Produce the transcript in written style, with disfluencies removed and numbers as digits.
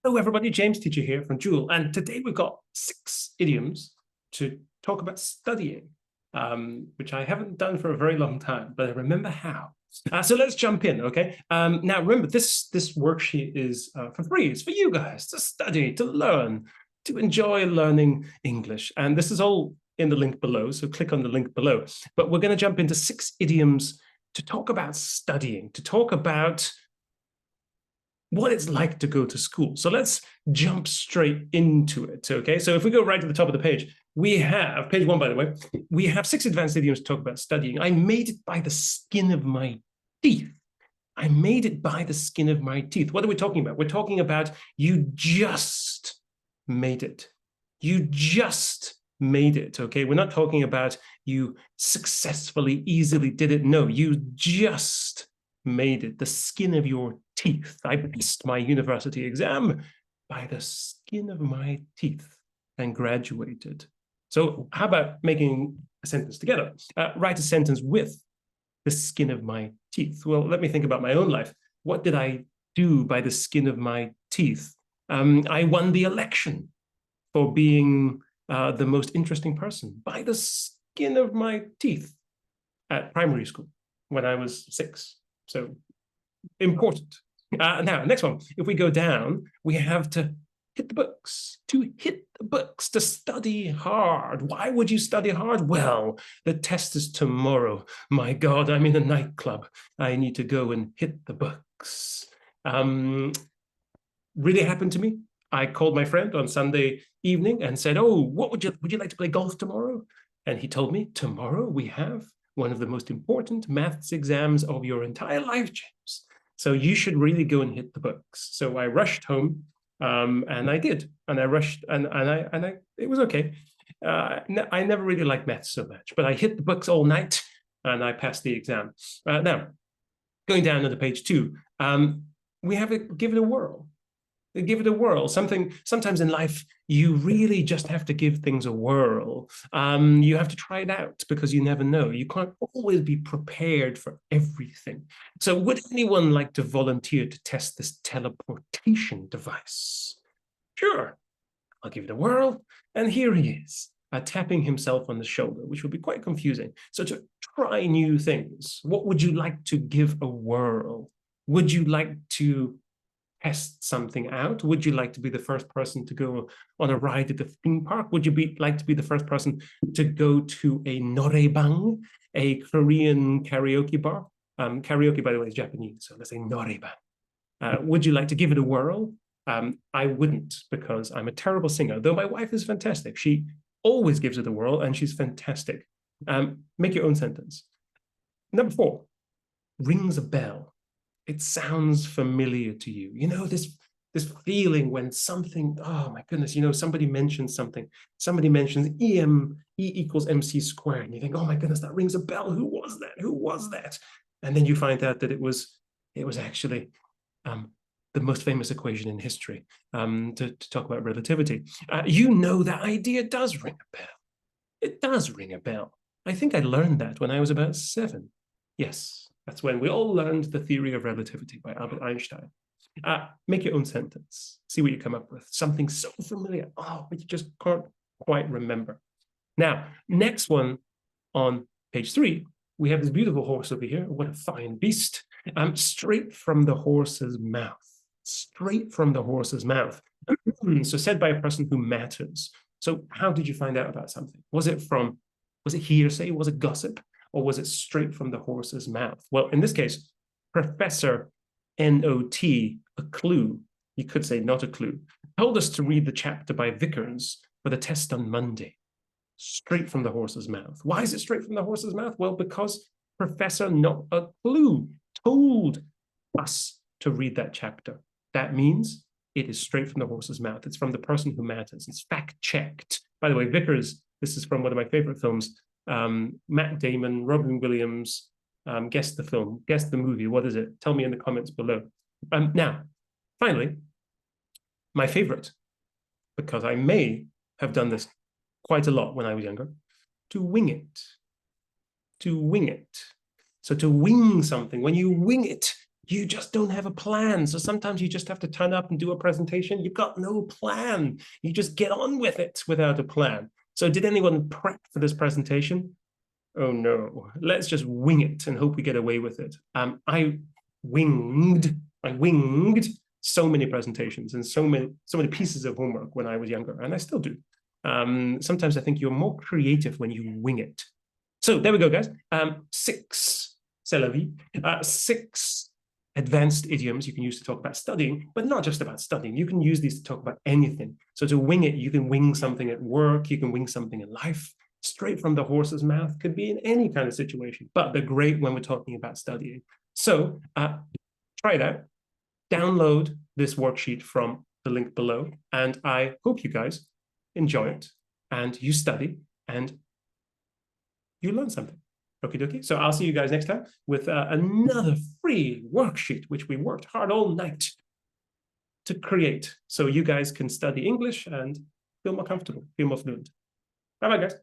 Hello everybody, James teacher here from Jool, and today we've got 6 idioms to talk about studying, which I haven't done for a very long time, but I remember how. So let's jump in, okay? Now remember, this worksheet is for free. It's for you guys to study, to learn, to enjoy learning English, and this is all in the link below, so click on the link below. But we're going to jump into 6 idioms to talk about studying, to talk about what it's like to go to school. So let's jump straight into it, okay? So if we go right to the top of the page, we have, page 1, by the way, we have 6 advanced idioms to talk about studying. I made it by the skin of my teeth. I made it by the skin of my teeth. What are we talking about? We're talking about you just made it. You just made it, okay? We're not talking about you successfully, easily did it. No, you just made it, the skin of your teeth. I passed my university exam by the skin of my teeth and graduated. So how about making a sentence together? Write a sentence with the skin of my teeth. Well, let me think about my own life. What did I do by the skin of my teeth? I won the election for being the most interesting person by the skin of my teeth at primary school when I was 6. So important. Now, next one. If we go down, we have to hit the books, to hit the books, to study hard. Why would you study hard? Well, the test is tomorrow. My God, I'm in a nightclub. I need to go and hit the books. Really happened to me. I called my friend on Sunday evening and said, oh, would you like to play golf tomorrow? And he told me, tomorrow we have one of the most important maths exams of your entire life, James. So you should really go and hit the books. So I rushed home, and I did. And I rushed, and it was okay. I never really liked maths so much, but I hit the books all night, and I passed the exam. Now, going down to page 2, we have to give it a whirl. Give it a whirl. Sometimes in life, you really just have to give things a whirl. You have to try it out because you never know. You can't always be prepared for everything. So would anyone like to volunteer to test this teleportation device? Sure, I'll give it a whirl. And here he is, tapping himself on the shoulder, which would be quite confusing. So to try new things, what would you like to give a whirl? Would you like to test something out? Would you like to be the first person to go on a ride at the theme park? Would you like to be the first person to go to a noraebang, a Korean karaoke bar? Karaoke, by the way, is Japanese, so let's say noraebang. Would you like to give it a whirl? I wouldn't, because I'm a terrible singer, though my wife is fantastic. She always gives it a whirl, and she's fantastic. Make your own sentence. Number 4, rings a bell. It sounds familiar to you. You know, this feeling when something, oh my goodness, you know, somebody mentions something. Somebody mentions E equals MC squared. And you think, oh my goodness, that rings a bell. Who was that? Who was that? And then you find out that it was actually the most famous equation in history, to talk about relativity. You know, that idea does ring a bell. It does ring a bell. I think I learned that when I was about 7. Yes. That's when we all learned the theory of relativity by Albert Einstein. Make your own sentence. See what you come up with. Something so familiar, oh, but you just can't quite remember. Now, next one on page 3, we have this beautiful horse over here. What a fine beast. Straight from the horse's mouth. Straight from the horse's mouth. So said by a person who matters. So how did you find out about something? Was it hearsay? Was it gossip? Or was it straight from the horse's mouth? Well, in this case, Professor N.O.T., a clue, you could say not a clue, told us to read the chapter by Vickers for the test on Monday. Straight from the horse's mouth. Why is it straight from the horse's mouth? Well, because Professor Not a Clue told us to read that chapter. That means it is straight from the horse's mouth. It's from the person who matters. It's fact-checked. By the way, Vickers, this is from one of my favorite films, Matt Damon, Robin Williams. Guess the film, guess the movie. What is it? Tell me in the comments below. Now, finally, my favorite, because I may have done this quite a lot when I was younger, to wing it. To wing it. So to wing something, when you wing it, you just don't have a plan. So sometimes you just have to turn up and do a presentation. You've got no plan. You just get on with it without a plan. So did anyone prep for this presentation? Oh no, let's just wing it and hope we get away with it. I winged so many presentations and so many pieces of homework when I was younger, and I still do. Sometimes I think you're more creative when you wing it. So there we go, guys. 6, c'est la vie. 6 advanced idioms you can use to talk about studying, but not just about studying. You can use these to talk about anything. So to wing it, you can wing something at work, you can wing something in life, straight from the horse's mouth, could be in any kind of situation, but they're great when we're talking about studying. So try it out. Download this worksheet from the link below, and I hope you guys enjoy it, and you study, and you learn something. Okie dokie. So I'll see you guys next time with another free worksheet, which we worked hard all night to create, so you guys can study English and feel more comfortable, feel more fluent. Bye-bye, guys.